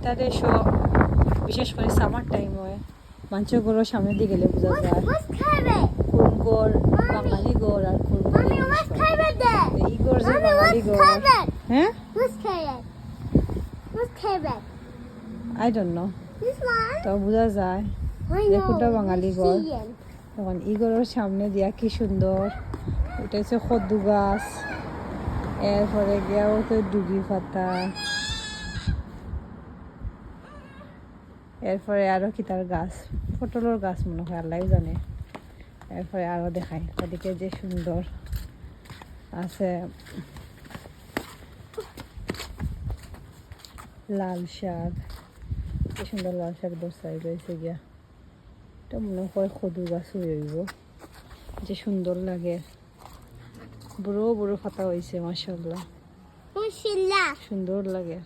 এটাতে এসো বিশেষ করে সামার টাইম হয় মানুষের গড়ের সামনে দিয়ে গেলে বোঝা যায় কুরুমগড় বাঙালি গড় আর কুরুমগড় এই গড় যে বাঙালি গড় হ্যাঁ আই ডোন্ট নো তো বোঝা যায় যে কোনটা বাঙালি গড় তখন এই গড়ের সামনে দিয়া কি সুন্দর এটা হচ্ছে কদ্দু গাছ এরপরে গিয়াও তো ডুগি পাতা এরপরে আরো কিতার গাছ পটলের গাছ মনে হয় আল্লাহ জানে এরপরে আরো দেখাই ওদিকে যে সুন্দর আছে লাল শাক কি সুন্দর লাল শাক বসাই রয়েছে গিয়া এটা মনে হয় কদু গাছ হইব যে সুন্দর লাগে বড় বড় পাতা হয়েছে মাশাআল্লাহ সুন্দর লাগে